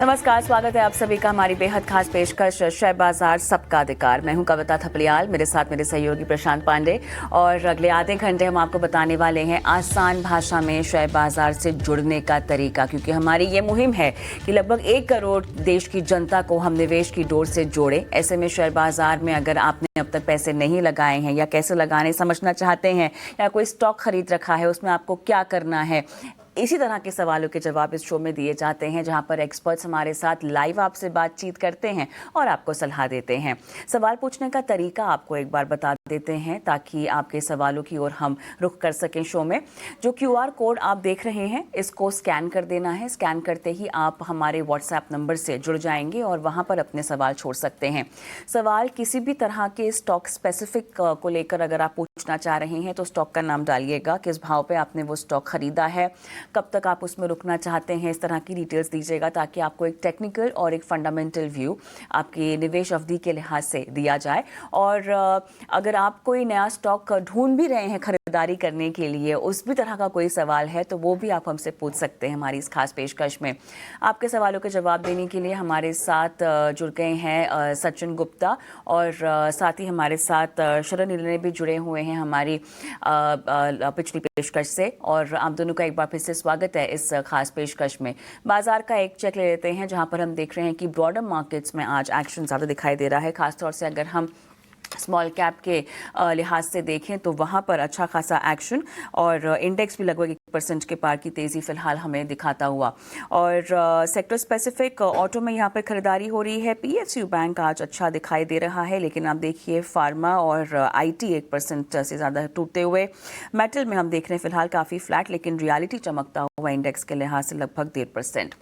नमस्कार, स्वागत है आप सभी का हमारी बेहद खास पेशकश शेयर बाजार सबका अधिकार। मैं हूं कविता थपलियाल, मेरे साथ मेरे सहयोगी प्रशांत पांडे और अगले आधे घंटे हम आपको बताने वाले हैं आसान भाषा में शेयर बाजार से जुड़ने का तरीका, क्योंकि हमारी ये मुहिम है कि लगभग 1 करोड़ देश की जनता को हम निवेश की डोर से जोड़े। ऐसे में शेयर बाजार में अगर आपने अब तक पैसे नहीं लगाए हैं या कैसे लगाने समझना चाहते हैं या कोई स्टॉक खरीद रखा है, उसमें आपको क्या करना है, इसी तरह के सवालों के जवाब इस शो में दिए जाते हैं, जहां पर एक्सपर्ट्स हमारे साथ लाइव आपसे बातचीत करते हैं और आपको सलाह देते हैं। सवाल पूछने का तरीका आपको एक बार बता देते हैं ताकि आपके सवालों की ओर हम रुख कर सकें शो में। जो QR कोड आप देख रहे हैं, इसको स्कैन कर देना है। स्कैन करते ही आप हमारे WhatsApp नंबर से जुड़ जाएंगे और वहां पर अपने सवाल छोड़ सकते हैं। सवाल किसी भी तरह के स्टॉक स्पेसिफिक को लेकर अगर आप पूछना चाह रहे हैं तो स्टॉक का नाम डालिएगा, किस भाव पे आपने वो स्टॉक खरीदा है, कब तक आप उसमें रुकना चाहते हैं, इस तरह की डिटेल्स दीजिएगा ताकि आपको एक टेक्निकल और एक फंडामेंटल व्यू आपके निवेश अवधि के लिहाज से दिया जाए। और अगर आप कोई नया स्टॉक ढूंढ भी रहे हैं खरीदारी करने के लिए, उस भी तरह का कोई सवाल है तो वो भी आप हमसे पूछ सकते हैं हमारी इस खास पेशकश में। आपके सवालों के जवाब देने के लिए हमारे साथ जुड़ गए हैं सचिन गुप्ता और साथ ही हमारे साथ शरण नीले भी जुड़े हुए हैं हमारी पिछली पेशकश से। और आप दोनों का एक बार फिर से स्वागत है इस खास पेशकश में। बाजार का एक चेक ले लेते हैं, जहां पर हम देख रहे हैं कि ब्रॉडर मार्केट्स में आज एक्शन ज़्यादा दिखाई दे रहा है। खासतौर से अगर हम स्मॉल कैप के लिहाज से देखें तो वहाँ पर अच्छा खासा एक्शन और इंडेक्स भी लगभग 1% के पार की तेज़ी फिलहाल हमें दिखाता हुआ। और सेक्टर स्पेसिफिक ऑटो में यहाँ पर खरीदारी हो रही है। PSU बैंक आज अच्छा दिखाई दे रहा है, लेकिन आप देखिए फार्मा और IT 1% से ज़्यादा टूटते हुए। मेटल में हम देख रहे हैं फिलहाल काफ़ी फ्लैट, लेकिन रियलिटी चमकता हुआ इंडेक्स के लिहाज से लगभग 1.5%।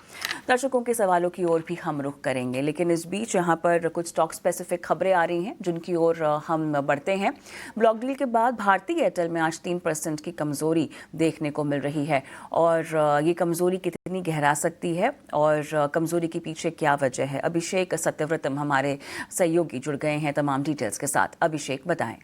दर्शकों के सवालों की ओर भी हम रुख करेंगे, लेकिन इस बीच यहाँ पर कुछ स्टॉक स्पेसिफिक खबरें आ रही हैं जिनकी ओर हम बढ़ते हैं। ब्लॉक डील के बाद भारतीय एयरटेल में आज 3% की कमजोरी देखने को मिल रही है और ये कमजोरी कितनी गहरा सकती है और कमजोरी के पीछे क्या वजह है। अभिषेक सत्यव्रतम हमारे सहयोगी जुड़ गए हैं तमाम डिटेल्स के साथ। अभिषेक, बताएं।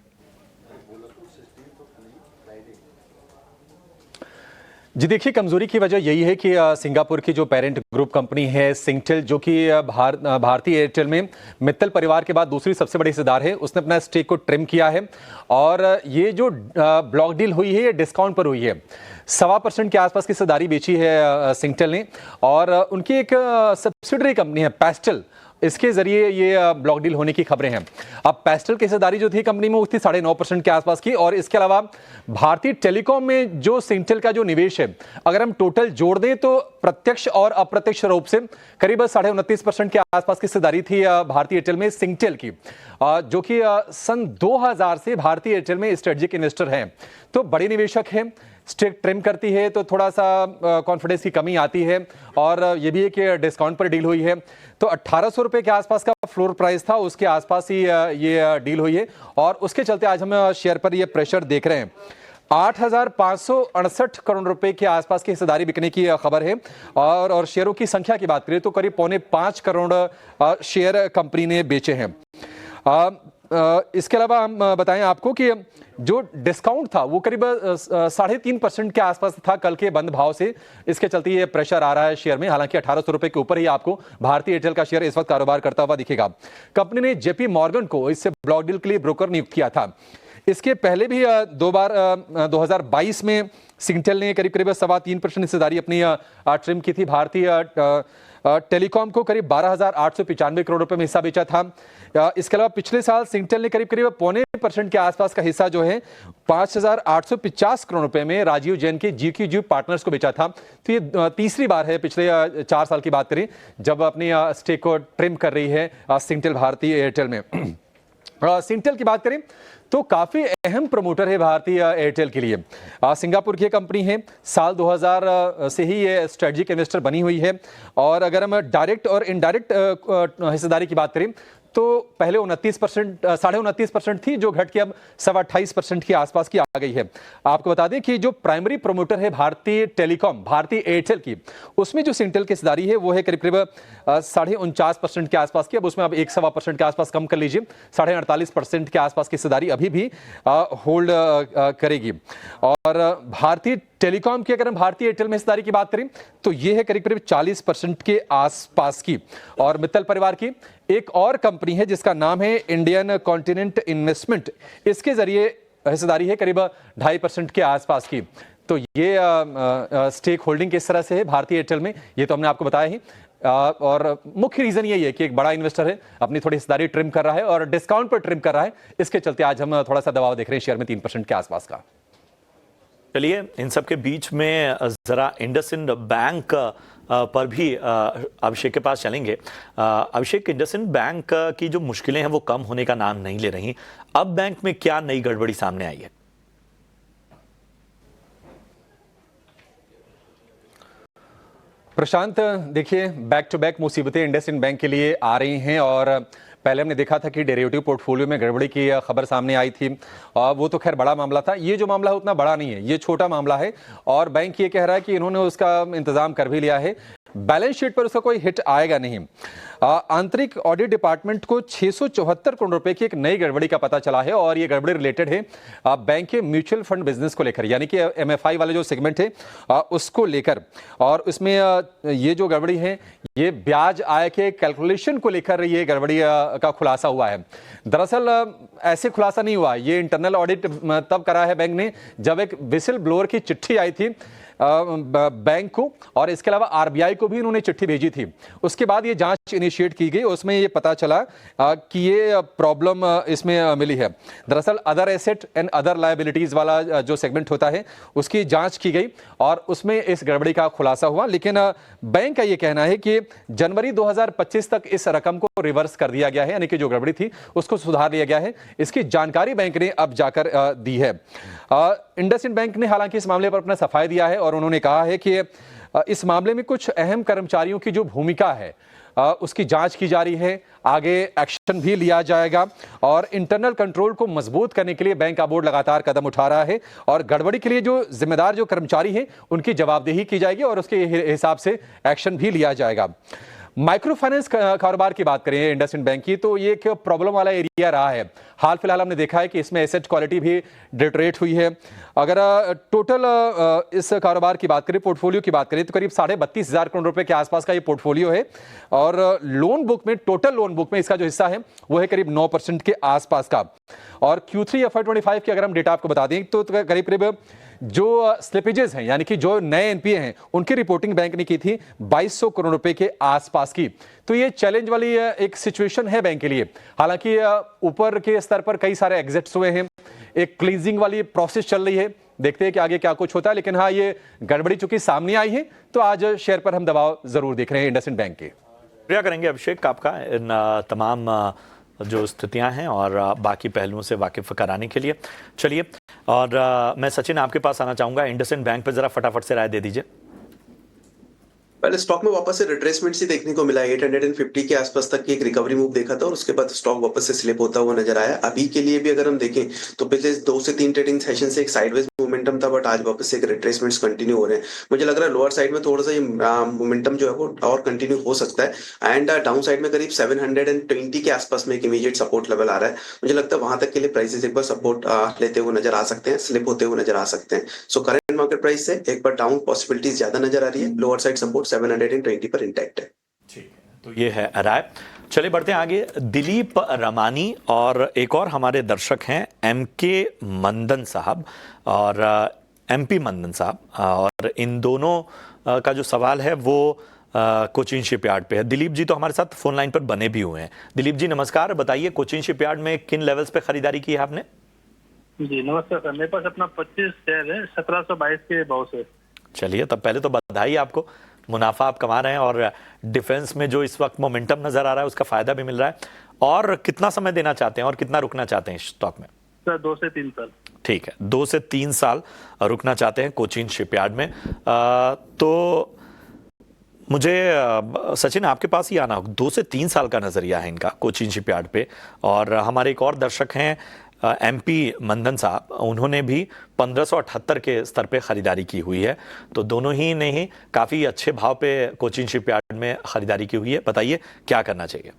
जी देखिए, कमजोरी की वजह यही है कि सिंगापुर की जो पेरेंट ग्रुप कंपनी है सिंगटेल, जो कि भारतीय एयरटेल में मित्तल परिवार के बाद दूसरी सबसे बड़ी हिस्सेदार है, उसने अपना स्टेक को ट्रिम किया है। और ये जो ब्लॉक डील हुई है ये डिस्काउंट पर हुई है। 1.25% के आसपास की हिस्सेदारी बेची है सिंगटेल ने। और उनकी एक सब्सिडरी कंपनी है पेस्टल, इसके जरिए ये ब्लॉक डील होने की खबरें हैं। अब पेस्टल की हिस्सेदारी जो थी कंपनी में वो थी 9.5% के आसपास की। और इसके अलावा भारतीय टेलीकॉम में जो सिंगटेल का जो निवेश है, अगर हम टोटल जोड़ दें तो प्रत्यक्ष और अप्रत्यक्ष रूप से करीब 29.5% के आसपास की हिस्सेदारी थी भारतीय एयरटेल में सिंगटेल की, जो कि सन 2000 से भारतीय एयरटेल में स्ट्रेटेजिक इन्वेस्टर हैं। तो बड़े निवेशक हैं, स्टेक ट्रिम करती है तो थोड़ा सा कॉन्फिडेंस की कमी आती है। और ये भी है कि डिस्काउंट पर डील हुई है, तो 1800 रुपए के आसपास का फ्लोर प्राइस था, उसके आसपास ही ये डील हुई है। और उसके चलते आज हम शेयर पर ये प्रेशर देख रहे हैं। 8,568 करोड़ रुपए के आसपास की हिस्सेदारी बिकने की खबर है। और शेयरों की संख्या की बात करें तो करीब 4.25 करोड़ शेयर कंपनी ने बेचे हैं। इसके अलावा हम बताएं आपको कि जो डिस्काउंट था वो करीब 3.5% के आसपास था कल के बंद भाव से। इसके चलते ये प्रेशर आ रहा है शेयर में। हालांकि 1800 रुपए के ऊपर ही आपको भारतीय एयरटेल का शेयर इस वक्त कारोबार करता हुआ दिखेगा। कंपनी ने JP मॉर्गन को इससे ब्लॉक डील के लिए ब्रोकर नियुक्त किया था। इसके पहले भी 2 बार 2022 में सिंगटेल ने करीब 3.25% हिस्सेदारी अपनी ट्रिम की थी। भारतीय टेलीकॉम को करीब 12,895 करोड़ रुपए में हिस्सा बेचा था। इसके अलावा पिछले साल सिंगटेल ने करीब 0.25% के आसपास का हिस्सा जो है 5,850 करोड़ रुपए में राजीव जैन के GQG पार्टनर्स को बेचा था। तो ये तीसरी बार है पिछले 4 साल की बात करें जब अपनी स्टेक को ट्रिम कर रही है सिंगटेल भारतीय एयरटेल में। सिंगटेल की बात करें तो काफी अहम प्रमोटर है भारतीय एयरटेल के लिए। सिंगापुर की कंपनी है, साल 2000 से ही ये स्ट्रेटेजिक इन्वेस्टर बनी हुई है। और अगर हम डायरेक्ट और इनडायरेक्ट हिस्सेदारी की बात करें तो पहले 29% थी, जो घट के अब 28.25% के आसपास की आ गई है। आपको बता दें कि जो प्राइमरी प्रमोटर है भारतीय टेलीकॉम, भारतीय एयरटेल की, उसमें जो सिंगटेल की हिस्सेदारी है वो है करीब 49.5% के आसपास की। अब उसमें अब 1.25% के आसपास कम कर लीजिए, 48.5% के आसपास की हिस्सेदारी अभी भी होल्ड करेगी। और भारतीय टेलीकॉम की अगर हम भारतीय एयरटेल में हिस्सेदारी की बात करें तो ये है करीब करीब 40% के आसपास की। और मित्तल परिवार की एक और कंपनी है जिसका नाम है इंडियन कॉन्टिनेंट इन्वेस्टमेंट, इसके जरिए हिस्सेदारी है करीब 2.5% के आसपास की। तो ये स्टेक होल्डिंग किस तरह से है भारतीय एयरटेल में, ये तो हमने आपको बताया ही। और मुख्य रीजन यही है कि एक बड़ा इन्वेस्टर है, अपनी थोड़ी हिस्सेदारी ट्रिम कर रहा है और डिस्काउंट पर ट्रिम कर रहा है, इसके चलते आज हम थोड़ा सा दबाव देख रहे हैं शेयर में 3% के आसपास का। चलिए इन सब के बीच में जरा इंडसइंड बैंक पर भी अभिषेक के पास चलेंगे। अभिषेक, इंडसइंड बैंक की जो मुश्किलें हैं वो कम होने का नाम नहीं ले रही। अब बैंक में क्या नई गड़बड़ी सामने आई है? प्रशांत, देखिए बैक टू बैक मुसीबतें इंडसइंड बैंक के लिए आ रही हैं। और पहले हमने देखा था कि डेरिवेटिव पोर्टफोलियो में गड़बड़ी की खबर सामने आई थी, और वो तो खैर बड़ा मामला था। ये जो मामला है उतना बड़ा नहीं है, ये छोटा मामला है और बैंक ये कह रहा है कि इन्होंने उसका इंतजाम कर भी लिया है, बैलेंस शीट पर उसका कोई हिट आएगा नहीं। आंतरिक ऑडिट डिपार्टमेंट को 674 करोड़ रुपए की एक नई गड़बड़ी का पता चला है और ये गड़बड़ी रिलेटेड है बैंक के म्यूचुअल फंड बिजनेस को लेकर, यानी कि एमएफआई वाले जो सेगमेंट है उसको लेकर। और इसमें ये जो गड़बड़ी है ये ब्याज आय के कैलकुलेशन को लेकर ये गड़बड़ी का खुलासा हुआ है। दरअसल ऐसे खुलासा नहीं हुआ, ये इंटरनल ऑडिट तब करा है बैंक ने जब एक विसिल ब्लोअर की चिट्ठी आई थी बैंक को, और इसके अलावा आरबीआई को भी इन्होंने चिट्ठी भेजी थी। उसके बाद ये जांच इनिशिएट की गई, उसमें ये पता चला कि ये प्रॉब्लम इसमें मिली है। दरअसल other asset and other liabilities वाला जो सेगमेंट होता है उसकी जांच की गई और उसमें इस गड़बड़ी का खुलासा हुआ। लेकिन बैंक का ये कहना है कि जनवरी 2025 तक इस रकम को रिवर्स कर दिया गया है, यानी कि जो गड़बड़ी थी उसको सुधार लिया गया है। इसकी जानकारी बैंक ने अब जाकर दी है। इंडसइंड बैंक ने हालांकि इस मामले पर अपना सफाई दिया है और उन्होंने कहा है कि इस मामले में कुछ अहम कर्मचारियों की जो भूमिका है उसकी जांच की जा रही है, आगे एक्शन भी लिया जाएगा और इंटरनल कंट्रोल को मजबूत करने के लिए बैंक का बोर्ड लगातार कदम उठा रहा है और गड़बड़ी के लिए जो जिम्मेदार जो कर्मचारी हैं उनकी जवाबदेही की जाएगी और उसके हिसाब से एक्शन भी लिया जाएगा। माइक्रो फाइनेंस कारोबार की बात करें इंडसइंड बैंक की तो ये एक प्रॉब्लम वाला एरिया रहा है। हाल फिलहाल हमने देखा है कि इसमें एसेट क्वालिटी भी डिटरेट हुई है। अगर टोटल इस कारोबार की बात करें, पोर्टफोलियो की बात करें तो करीब 32,500 करोड़ रुपए के आसपास का ये पोर्टफोलियो है और लोन बुक में, टोटल लोन बुक में इसका जो हिस्सा है वो है करीब 9% के आसपास का। और Q3 FY25 की अगर हम डेटा आपको बता दें तो करीब करीब जो स्लिपेजेस हैं यानी कि जो नए एनपीए हैं उनकी रिपोर्टिंग बैंक ने की थी 2200 करोड़ रुपए के आसपास की। तो ये चैलेंज वाली एक सिचुएशन है बैंक के लिए। हालांकि ऊपर के स्तर पर कई सारे एग्जिट्स हुए हैं, एक क्लींजिंग वाली प्रोसेस चल रही है, देखते हैं कि आगे क्या कुछ होता है। लेकिन हाँ, ये गड़बड़ी चूंकि सामने आई है तो आज शेयर पर हम दबाव जरूर देख रहे हैं इंडसइंड बैंक के। शुक्रिया करेंगे अभिषेक आपका इन तमाम जो स्थितियां हैं और बाकी पहलुओं से वाकिफ कराने के लिए। चलिए, और मैं सचिन आपके पास आना चाहूंगा, इंडसइंड बैंक पे जरा फटाफट से राय दे दीजिए। पहले स्टॉक में वापस से रिट्रेसमेंट ही देखने को मिला, 850 के आसपास तक की एक रिकवरी मूव देखा था और उसके बाद स्टॉक वापस से स्लिप होता हुआ नजर आया। अभी के लिए भी अगर हम देखें तो पिछले 2 से 3 ट्रेडिंग सेशन से एक साइडवेज मोमेंटम था, बट आज वापस से एक रिट्रेसमेंट्स कंटिन्यू हो रहे हैं। मुझे लग रहा है लोअर साइड में थोड़ा सा ये मोमेंटम जो है वो और कंटिन्यू हो सकता है एंड डाउन साइड में करीब 720 के आसपास में एक इमीडिएट सपोर्ट लेवल आ रहा है। मुझे लगता है वहां तक के लिए प्राइसेस एक बार सपोर्ट लेते हुए नजर आ सकते हैं, स्लिप होते हुए नजर आ सकते हैं। सो करंट मार्केट प्राइस से एक बार डाउन पॉसिबिलिटीज ज्यादा नजर आ रही है, लोअर साइड सपोर्ट 720 पर इंटैक्ट है। ठीक है, तो ये है राय। चलिए बढ़ते हैं आगे। दिलीप रमानी और एक और हमारे दर्शक हैं एमके मंदन साहब और एमपी मंदन साहब, और इन दोनों का जो सवाल है वो कोचीन शिपयार्ड पे है। दिलीप जी तो हमारे साथ फोन लाइन पर बने भी हुए हैं। दिलीप जी नमस्कार, बताइए कोचीन शिपयार्ड में किन लेवल्स पे खरीदारी की है आपने? जी नमस्कार सर, मेरे पास अपना 25 शेयर है 1722 के भाव से। चलिए, तब पहले तो बधाई आपको, मुनाफा आप कमा रहे हैं और डिफेंस में जो इस वक्त मोमेंटम नजर आ रहा है उसका फायदा भी मिल रहा है। और कितना समय देना चाहते हैं और कितना रुकना चाहते हैं स्टॉक में? सर 2 से 3 साल। ठीक है, 2 से 3 साल रुकना चाहते हैं कोचीन शिपयार्ड में। तो मुझे सचिन आपके पास ही आना, 2 से 3 साल का नजरिया है इनका कोचीन शिपयार्ड पे। और हमारे एक और दर्शक हैं एमपी मंदन साहब, उन्होंने भी 1578 के स्तर पे खरीदारी की हुई है। तो दोनों ही ने ही काफ़ी अच्छे भाव पे कोचीन शिपयार्ड में खरीदारी की हुई है। बताइए क्या करना चाहिए?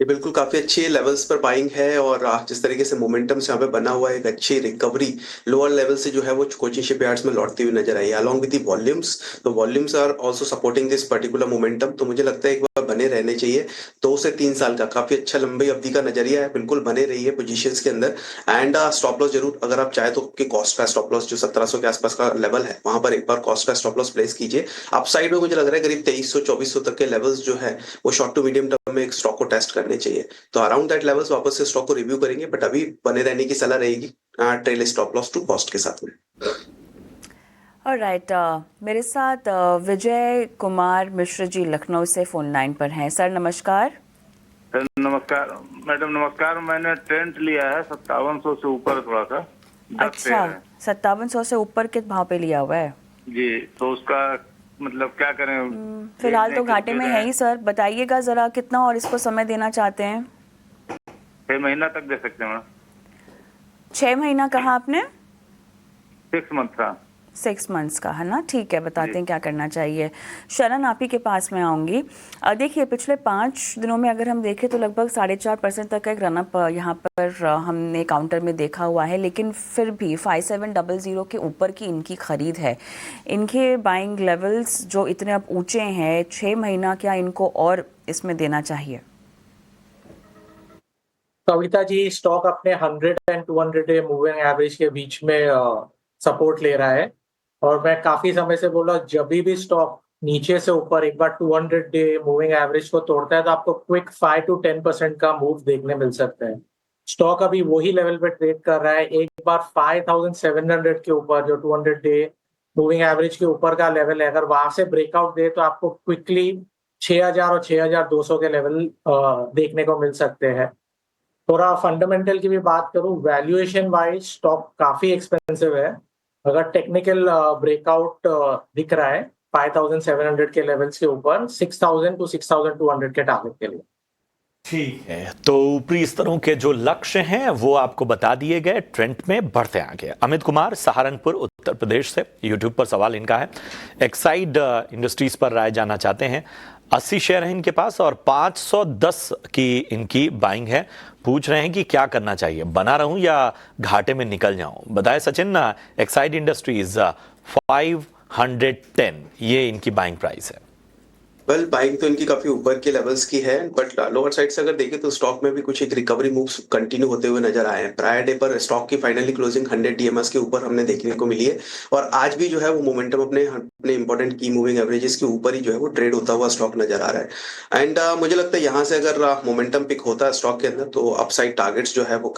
ये बिल्कुल काफी अच्छी लेवल्स पर बाइंग है और जिस तरीके से मोमेंटम से यहाँ पे बना हुआ है, एक अच्छी रिकवरी लोअर लेवल से जो है वो कोचिन शिपयार्ड्स में लौटती हुई नजर आई है अलॉन्ग विद द वॉल्यूम्स। तो volumes are also supporting this particular momentum. तो मुझे लगता है एक बार बने रहने चाहिए। 2 से 3 साल का काफी अच्छा लंबी अवधि का नजरिया है, बिल्कुल बने रही है पोजीशंस के अंदर। एंड स्टॉप लॉस जरूर अगर आप चाहे तो कि कॉस्ट का स्टॉप लॉस जो 1700 के आसपास का लेवल है वहां पर एक बार कॉस्ट का स्टॉप लॉस प्लेस कीजिए। अपसाइड में मुझे लग रहा है करीब 2300-2400 तक के लेवल्स जो है वो शॉर्ट टू मीडियम टर्म में एक स्टॉक को टेस्ट करने चाहिए। तो अराउंड दैट लेवल्स वापस से स्टॉक को रिव्यू करेंगे, बट अभी बने रहने की सलाह रहेगी trail stop loss to cost के साथ में। ऑलराइट, मेरे साथ विजय कुमार मिश्र जी लखनऊ से फोन लाइन पर हैं। सर नमस्कार। नमस्कार मैडम, नमस्कार। मैंने ट्रेंड लिया है 5700 से ऊपर थोड़ा सा। अच्छा, 5700 से ऊपर के भाव पे लिया हुआ है जी, तो उसका मतलब क्या करें? फिलहाल तो घाटे में है ही सर। बताइएगा जरा कितना और इसको समय देना चाहते हैं? 6 महीना तक दे सकते हैं मैडम। 6 महीना कहा आपने? 6 मंथ का। 6 मंथ्स का है ना, ठीक है। बताते हैं क्या करना चाहिए। शरण आप ही के पास में आऊँगी। देखिए पिछले 5 दिनों में अगर हम देखें तो लगभग 4.5% तक का एक रनअप यहाँ पर हमने काउंटर में देखा हुआ है, लेकिन फिर भी 5700 के ऊपर की इनकी खरीद है। इनके बाइंग लेवल्स जो इतने अब ऊंचे हैं, 6 महीना क्या इनको और इसमें देना चाहिए? कविता जी, स्टॉक अपने 100 एंड 200 डे मूविंग एवरेज के बीच में सपोर्ट ले रहा है और मैं काफी समय से बोला जब भी स्टॉक नीचे से ऊपर एक बार 200 डे मूविंग एवरेज को तोड़ता है तो आपको क्विक 5 to 10% का मूव देखने मिल सकता है। स्टॉक अभी वही लेवल पे ट्रेड कर रहा है। एक बार 5700 के ऊपर जो 200 डे मूविंग एवरेज के ऊपर का लेवल है, अगर वहां से ब्रेकआउट दे तो आपको क्विकली 6000 और 6200 के लेवल देखने को मिल सकते हैं। थोड़ा फंडामेंटल की भी बात करूं, वैल्यूएशन वाइज स्टॉक काफी एक्सपेंसिव है। अगर टेक्निकल ब्रेकआउट दिख रहा है 5700 के लेवल्स के ऊपर, 6000 to 6200 के टारगेट के लिए। ठीक है, तो ऊपरी स्तरों के जो लक्ष्य हैं वो आपको बता दिए गए। ट्रेंड में बढ़ते आगे। अमित कुमार सहारनपुर उत्तर प्रदेश से यूट्यूब पर सवाल इनका है। एक्साइड इंडस्ट्रीज पर राय जानना चाहते हैं। 80 शेयर हैं इनके पास और 510 की इनकी बाइंग है। पूछ रहे हैं कि क्या करना चाहिए, बना रहूं या घाटे में निकल जाऊं? बताएं सचिन। एक्साइड इंडस्ट्रीज 510 ये इनकी बाइंग प्राइस है। वेल बाइंग तो इनकी काफी ऊपर के लेवल्स की है, बट लोअर साइड से अगर देखें तो स्टॉक में भी कुछ एक रिकवरी मूव्स कंटिन्यू होते हुए नजर आए हैं। प्रायर डे पर स्टॉक की फाइनली क्लोजिंग 100 डीएमएस के ऊपर हमने देखने को मिली है और आज भी जो है वो मोमेंटम अपने इंपॉर्टेंट की मूविंग एवरेजेस के ऊपर ही जो है वो ट्रेड होता हुआ स्टॉक नजर आ रहा है। एंड मुझे लगता है यहाँ से अगर मोमेंटम पिक होता है स्टॉक के अंदर तो अपसाइड टारगेट्स जो है वो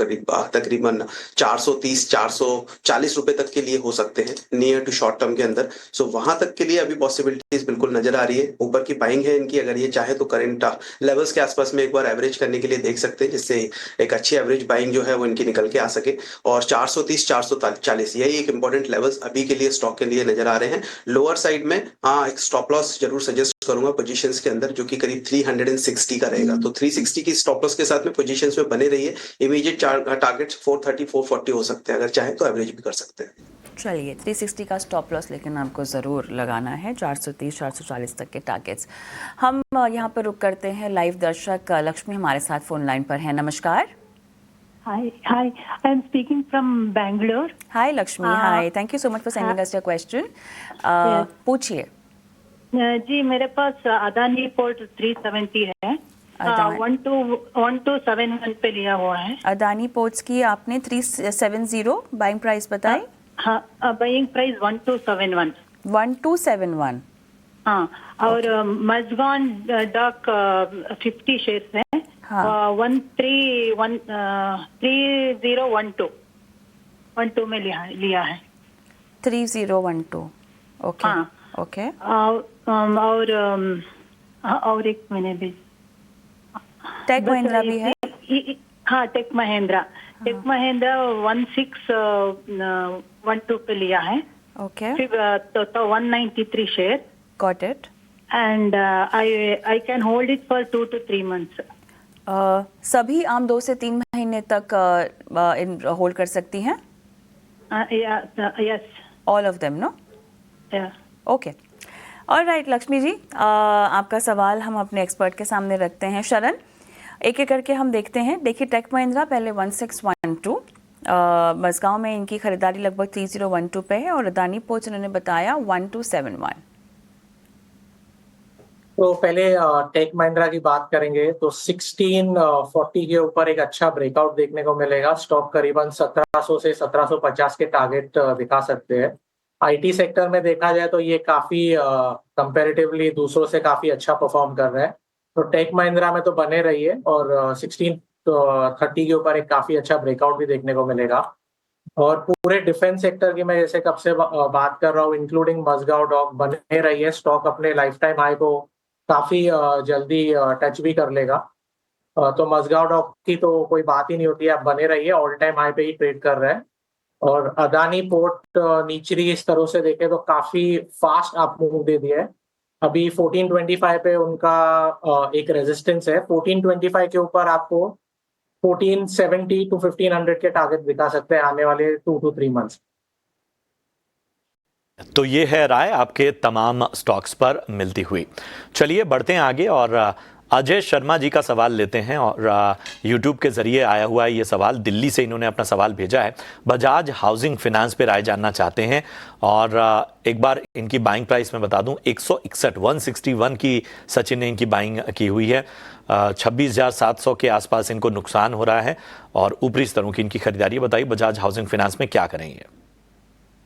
तकरीबन 430-440 रुपए तक के लिए हो सकते हैं नियर टू शॉर्ट टर्म के अंदर। सो वहां तक के लिए अभी पॉसिबिलिटीज बिल्कुल नजर आ रही है। ऊपर की बाइंग है इनकी, अगर ये चाहे तो करंट लेवल्स के आसपास में एक बार एवरेज करने के लिए देख सकते हैं, जिससे एक अच्छी एवरेज बाइंग जो है वो इनकी निकल के आ सके। और 430-440 यही एक इंपॉर्टेंट लेवल्स अभी के लिए स्टॉक के लिए नजर आ रहे हैं। लोअर साइड में हाँ एक स्टॉप लॉस जरूर सजेस्ट करूंगा पोजीशंस के अंदर, जो कि करीब 360 का रहेगा। तो 360 की स्टॉप लॉस के साथ में पोजीशंस में बने रहिए। इमीडिएट टारगेट्स 430-440 हो सकते हैं, अगर चाहे तो एवरेज भी कर सकते हैं। चलिए 360 का स्टॉप लॉस लेकिन आपको ज़रूर लगाना है। 430-440 तक के टारगेट्स। हम यहाँ पर रुक करते हैं। लाइव दर्शक लक्ष्मी हमारे साथ फोन लाइन पर हैं। नमस्कार। Hi, I am speaking from Bangalore. Hi Lakshmi. Hi, thank you so much for sending us your question. पूछिए। जी मेरे पास अदानी पोर्ट 370 है। 1271 पे लिया हुआ है। अदानी पोर्ट्स की आपने 370 बाइंग प्राइस बताई? हाँ, बाइंग प्राइस 1271। 1271। हाँ, और मजगान डॉक 50 शेयर्स है। हाँ। 3012 में लिया है। 3012। ओके। हाँ। ओके। और एक मैंने भी टेक महिंद्रा भी है। हाँ, टेक महिंद्रा 1612 पे लिया है। ओके। फिर तो 193 share. Got it. And I can hold it for 2 to 3 months। सभी आम 2 से 3 महीने तक होल्ड कर सकती हैं? Yes, all of them, no? Okay. Alright Lakshmi ji, आपका सवाल हम अपने एक्सपर्ट के सामने रखते हैं। शरण, एक एक करके हम देखते हैं। देखिए टेक महिंद्रा पहले 1612, मज़गांव में इनकी खरीदारी लगभग 3012 पे है और अदानी पोर्ट्स उन्होंने बताया 1271। तो पहले टेक महिंद्रा की बात करेंगे तो 1640 के ऊपर एक अच्छा ब्रेकआउट देखने को मिलेगा। स्टॉक करीबन 1700 से 1750 के टारगेट दिखा सकते हैं। आईटी सेक्टर में देखा जाए तो ये काफी कंपैरेटिवली दूसरों से काफी अच्छा परफॉर्म कर रहा है। तो टेक महिंद्रा में तो बने रहिए और 1630 के ऊपर एक काफी अच्छा ब्रेकआउट भी देखने को मिलेगा। और पूरे डिफेंस सेक्टर की मैं जैसे कब से बात कर रहा हूँ, इंक्लूडिंग मज़गांव डॉक, बने रहिए। स्टॉक अपने लाइफ टाइम हाई को काफी जल्दी टच भी कर लेगा। तो मज़गांव डॉक की तो कोई बात ही नहीं होती है, आप बने रहिए, ऑल टाइम हाई पे ही ट्रेड कर रहे हैं। और अदानी पोर्ट निचली स्तरों से देखें तो काफी फास्ट अप मूव दे दिया है। अभी 1425 पे उनका एक रेजिस्टेंस है। 1425 के ऊपर आपको 1470 to 1500 के टारगेट दिखा सकते हैं आने वाले 2 to 3 मंथ्स। तो ये है राय आपके तमाम स्टॉक्स पर मिलती हुई। चलिए बढ़ते हैं आगे और अजय शर्मा जी का सवाल लेते हैं और यूट्यूब के जरिए आया हुआ है ये सवाल। दिल्ली से इन्होंने अपना सवाल भेजा है। बजाज हाउसिंग फाइनेंस पे राय जानना चाहते हैं और एक बार इनकी बाइंग प्राइस मैं बता दूं 161 की सचिन ने इनकी बाइंग की हुई है। 26,700 के आसपास इनको नुकसान हो रहा है और ऊपरी स्तरों की इनकी खरीदारी। बताइए बजाज हाउसिंग फाइनेंस में क्या करेंगे?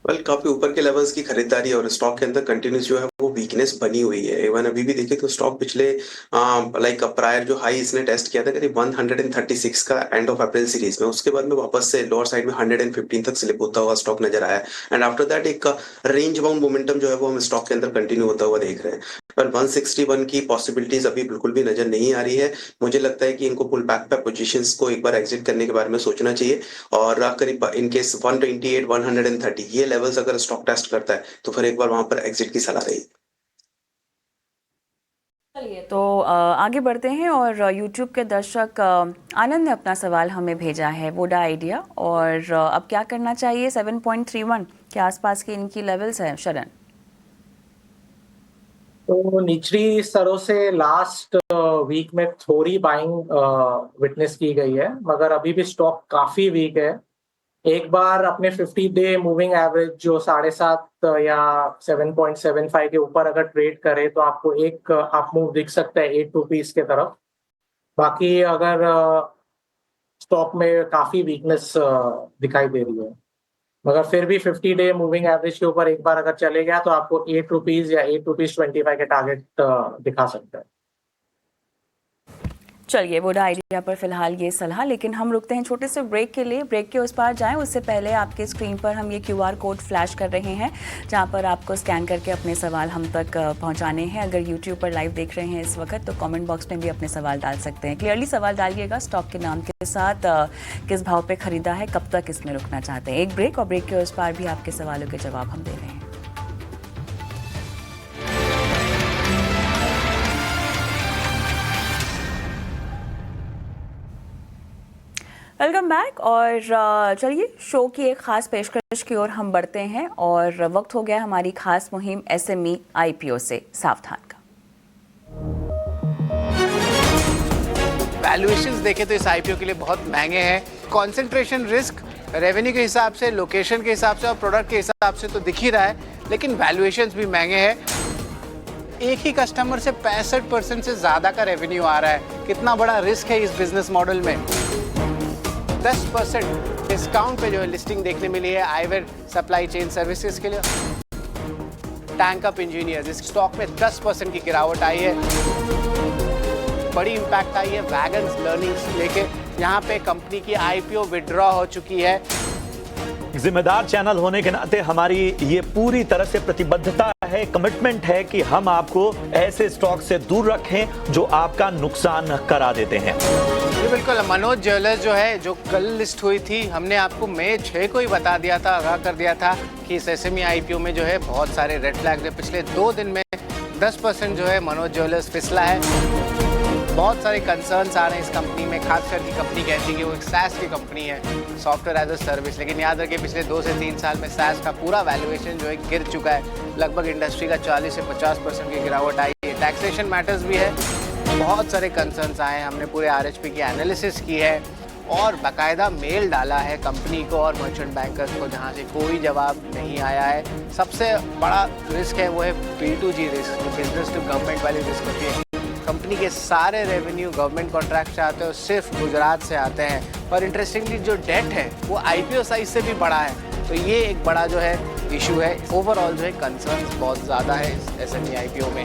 काफी ऊपर के लेवल्स की खरीदारी और स्टॉक के अंदर कंटिन्यूस जो है वो वीकनेस बनी हुई है। इवन अभी भी देखें तो स्टॉक पिछले प्रायर जो हाई इसने टेस्ट किया था करीब 136 का एंड ऑफ अप्रैल सीरीज में, उसके बाद में वापस से लोअर साइड में 115 तक स्लिप होता हुआ स्टॉक नजर आया एंड आफ्टर दैट एक रेंज बाउंड मोमेंटम जो है वो हम स्टॉक के अंदर कंटिन्यू होता हुआ देख रहे हैं। पर 161 की पॉसिबिलिटीज अभी बिल्कुल भी नजर नहीं आ रही है। मुझे लगता है कि इनको पुल बैक पे पोजीशंस को एक बार एग्जिट करने के बारे में सोचना चाहिए और करीब इनकेस 128 130 ये लेवल्स अगर स्टॉक टेस्ट करता है तो फिर एक बार वहां पर एग्जिट की सलाह रही। चलिए तो आगे बढ़ते हैं और YouTube के दर्शक आनंद ने अपना सवाल हमें भेजा है वोडा आइडिया और अब क्या करना चाहिए। 7.31 के आसपास की इनकी लेवल्स हैं शरण। तो निचली स्तरों से लास्ट वीक में थोड़ी बाइंग विटनेस की गई है, मगर अभी भी स्टॉक काफी वीक है। एक बार अपने 50 डे मूविंग एवरेज जो 7.5 या 7.75 के ऊपर अगर ट्रेड करे तो आपको एक अप मूव दिख सकता है 8 रुपीज के तरफ। बाकी अगर स्टॉक में काफी वीकनेस दिखाई दे रही है, मगर फिर भी 50 डे मूविंग एवरेज के ऊपर एक बार अगर चले गया तो आपको 8 रुपीज या 8.25 के टारगेट दिखा सकता है। चलिए वोडा आइडिया पर फिलहाल ये सलाह, लेकिन हम रुकते हैं छोटे से ब्रेक के लिए। ब्रेक के उस पार जाएं उससे पहले आपके स्क्रीन पर हम ये QR कोड फ्लैश कर रहे हैं जहां पर आपको स्कैन करके अपने सवाल हम तक पहुंचाने हैं। अगर YouTube पर लाइव देख रहे हैं इस वक्त तो कमेंट बॉक्स में भी अपने सवाल डाल सकते हैं। क्लियरली सवाल डालिएगा स्टॉक के नाम के साथ, किस भाव पे खरीदा है, कब तक इसमें रुकना चाहते हैं। एक ब्रेक और ब्रेक के उस पार भी आपके सवालों के जवाब हम दे रहे हैं। वेलकम बैक और चलिए शो की एक खास पेशकश की ओर हम बढ़ते हैं और वक्त हो गया हमारी खास मुहिम SME IPO से सावधान का। वैल्यूएशंस देखें तो इस IPO के लिए बहुत महंगे हैं। कंसंट्रेशन रिस्क रेवेन्यू के हिसाब से, लोकेशन के हिसाब से और प्रोडक्ट के हिसाब से तो दिख ही रहा है, लेकिन वैल्यूएशंस भी महंगे हैं। एक ही कस्टमर से 65% से ज़्यादा का रेवेन्यू आ रहा है। कितना बड़ा रिस्क है इस बिजनेस मॉडल में। 10% डिस्काउंट पे जो है लिस्टिंग देखने मिली है आईवेयर सप्लाई चेन सर्विसेज के लिए। टैंक अप इंजीनियर्स, इस स्टॉक में 10% की गिरावट आई है। बड़ी इंपैक्ट आई है वैगन्स लर्निंग्स लेके। यहाँ पे कंपनी की IPO विड्रॉ हो चुकी है। जिम्मेदार चैनल होने के नाते हमारी ये पूरी तरह से प्रतिबद्धता है, कमिटमेंट है कि हम आपको ऐसे स्टॉक से दूर रखें जो आपका नुकसान करा देते हैं। जी बिल्कुल। मनोज ज्वेलर्स जो है, जो कल लिस्ट हुई थी, हमने आपको मई 6 को ही बता दिया था, आगाह कर दिया था कि इस SME IPO में जो है बहुत सारे रेड फ्लैग्स है। पिछले 2 दिन में 10% जो है मनोज ज्वेलर्स फिसला है। बहुत सारे कंसर्न्स आ रहे हैं इस कंपनी में, खासकर की कंपनी कहती है कि वो एक SaaS की कंपनी है, सॉफ्टवेयर एज अ सर्विस। लेकिन याद रखिए पिछले 2 से 3 साल में SaaS का पूरा वैल्यूएशन जो है गिर चुका है। लगभग इंडस्ट्री का 40 से 50% की गिरावट आई है। टैक्सेशन मैटर्स भी है। बहुत सारे कंसर्न्स आए हैं, हमने पूरे आरएचपी की एनालिसिस की है और बाकायदा मेल डाला है कंपनी को और मर्चेंट बैंकर्स को, जहां से कोई जवाब नहीं आया है। सबसे बड़ा रिस्क है वो है B2G रिस्क, जो बिजनेस टू गवर्नमेंट वाली रिस्क होती है। कंपनी के सारे रेवेन्यू गवर्नमेंट कॉन्ट्रैक्ट से आते हैं और सिर्फ गुजरात से आते हैं। और इंटरेस्टिंगली जो डेट है वो IPO साइज से भी बड़ा है, तो ये एक बड़ा जो है इशू है। ओवरऑल जो है कंसर्न्स बहुत ज़्यादा है इस SME IPO में।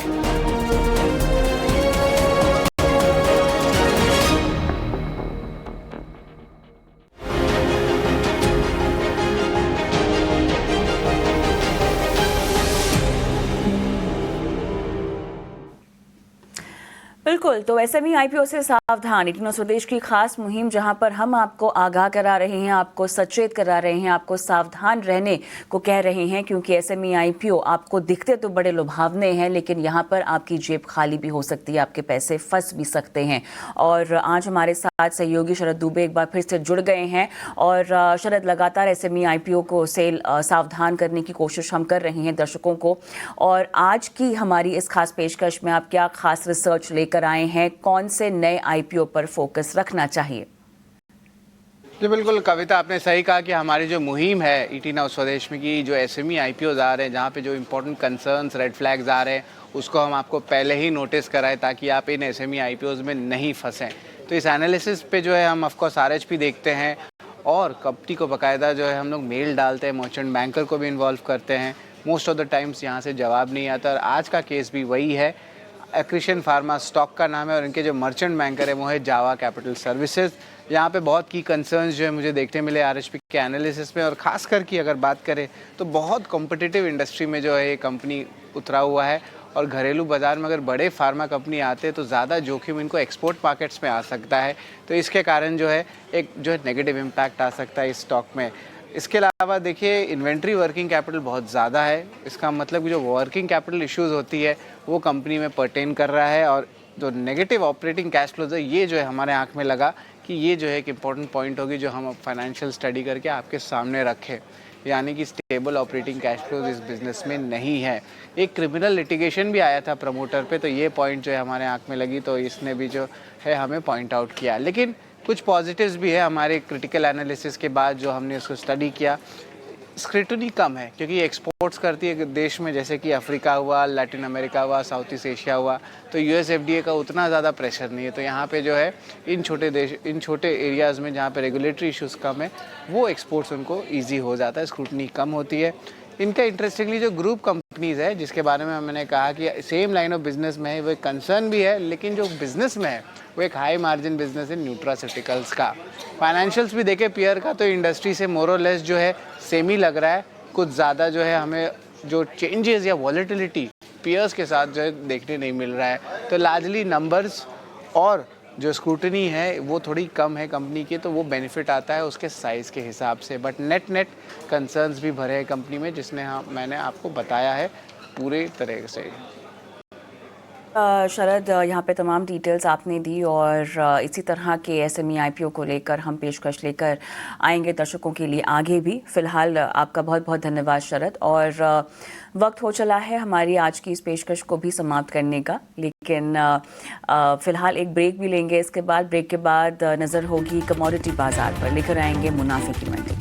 बिल्कुल, तो SME IPO से सावधान, 18 स्वदेश की खास मुहिम जहां पर हम आपको आगाह करा रहे हैं, आपको सचेत करा रहे हैं, आपको सावधान रहने को कह रहे हैं, क्योंकि SME IPO आपको दिखते तो बड़े लुभावने हैं, लेकिन यहां पर आपकी जेब खाली भी हो सकती है, आपके पैसे फंस भी सकते हैं। और आज हमारे साथ सहयोगी शरद दुबे एक बार फिर से जुड़ गए हैं और शरद, लगातार SME IPO को सावधान करने की कोशिश हम कर रहे हैं दर्शकों को, और आज की हमारी इस खास पेशकश में आप क्या खास रिसर्च लेकर आए हैं, कौन से नए IPO पर फोकस रखना चाहिए? जी बिल्कुल कविता, आपने सही कहा कि हमारी जो मुहिम है 18 स्वदेश में की जो SME IPOs आ रहे हैं, जहाँ पे जो इम्पोर्टेंट कंसर्न्स, रेड फ्लैग्स आ रहे हैं, उसको हम आपको पहले ही नोटिस कराएं ताकि आप इन SME IPOs में नहीं फंसें। तो इस एनालिसिस पे जो है हम ऑफकोर्स RHP देखते हैं और कंपनी को बाकायदा जो है हम लोग मेल डालते हैं, मर्चेंट बैंकर को भी इन्वॉल्व करते हैं। मोस्ट ऑफ द टाइम्स यहाँ से जवाब नहीं आता और आज का केस भी वही है। एक्रिशन फार्मा स्टॉक का नाम है और इनके जो मर्चेंट बैंकर है वो है जावा कैपिटल सर्विसेज। यहाँ पे बहुत की कंसर्न्स जो है मुझे देखने मिले आरएचपी के एनालिसिस में, और ख़ास कर की अगर बात करें तो बहुत कॉम्पिटिटिव इंडस्ट्री में जो है ये कंपनी उतरा हुआ है और घरेलू बाज़ार में अगर बड़े फार्मा कंपनी आते हैं तो ज़्यादा जोखिम इनको एक्सपोर्ट मार्केट्स में आ सकता है, तो इसके कारण जो है एक जो है नेगेटिव इम्पैक्ट आ सकता है इस स्टॉक में। इसके अलावा देखिए इन्वेंट्री वर्किंग कैपिटल बहुत ज़्यादा है, इसका मतलब कि जो वर्किंग कैपिटल इश्यूज़ होती है वो कंपनी में पर्टेन कर रहा है, और जो नेगेटिव ऑपरेटिंग कैश फ्लोज है ये जो है हमारे आंख में लगा कि ये जो है एक इम्पॉर्टेंट पॉइंट होगी जो हम फाइनेंशियल स्टडी करके आपके सामने रखें, यानी कि स्टेबल ऑपरेटिंग कैश फ्लोज इस बिज़नेस में नहीं है। एक क्रिमिनल लिटिगेशन भी आया था प्रमोटर पे, तो ये पॉइंट जो है हमारे आंख में लगी, तो इसने भी जो है हमें पॉइंट आउट किया। लेकिन कुछ पॉजिटिव्स भी है हमारे क्रिटिकल एनालिसिस के बाद जो हमने उसको स्टडी किया। स्क्रूटनी कम है क्योंकि एक्सपोर्ट्स करती है देश में, जैसे कि अफ्रीका हुआ, लैटिन अमेरिका हुआ, साउथ ईस्ट एशिया हुआ, तो US FDA का उतना ज़्यादा प्रेशर नहीं है। तो यहाँ पे जो है इन छोटे एरियाज़ में जहाँ पे रेगुलेटरी इश्यूज़ कम है वो एक्सपोर्ट्स उनको ईजी हो जाता है, स्क्रूटनी कम होती है। इनका इंटरेस्टिंगली जो ग्रुप कंपनीज़ है जिसके बारे में मैंने कहा कि सेम लाइन ऑफ बिजनेस में है, वो एक कंसर्न भी है, लेकिन जो बिजनेस में है वो एक हाई मार्जिन बिजनेस है न्यूट्रास्यूटिकल्स का। फाइनेंशियल्स भी देखे पीयर का तो इंडस्ट्री से मोर और लेस जो है सेम ही लग रहा है, कुछ ज़्यादा जो है हमें जो चेंजेस या वॉलेटिलिटी पीयर्स के साथ जो है देखने नहीं मिल रहा है। तो लार्जली नंबर्स और जो स्क्रूटनी है वो थोड़ी कम है कंपनी की, तो वो बेनिफिट आता है उसके साइज़ के हिसाब से, बट नेट कंसर्न्स भी भरे हैं कंपनी में, जिसने मैंने आपको बताया है पूरे तरह से। शरद, यहाँ पे तमाम डिटेल्स आपने दी और इसी तरह के SME IPO को लेकर हम पेशकश लेकर आएंगे दर्शकों के लिए आगे भी। फ़िलहाल आपका बहुत बहुत धन्यवाद शरद, और वक्त हो चला है हमारी आज की इस पेशकश को भी समाप्त करने का, लेकिन फ़िलहाल एक ब्रेक भी लेंगे। इसके बाद ब्रेक के बाद नज़र होगी कमोडिटी बाज़ार पर, लेकर आएंगे मुनाफे की मंडी।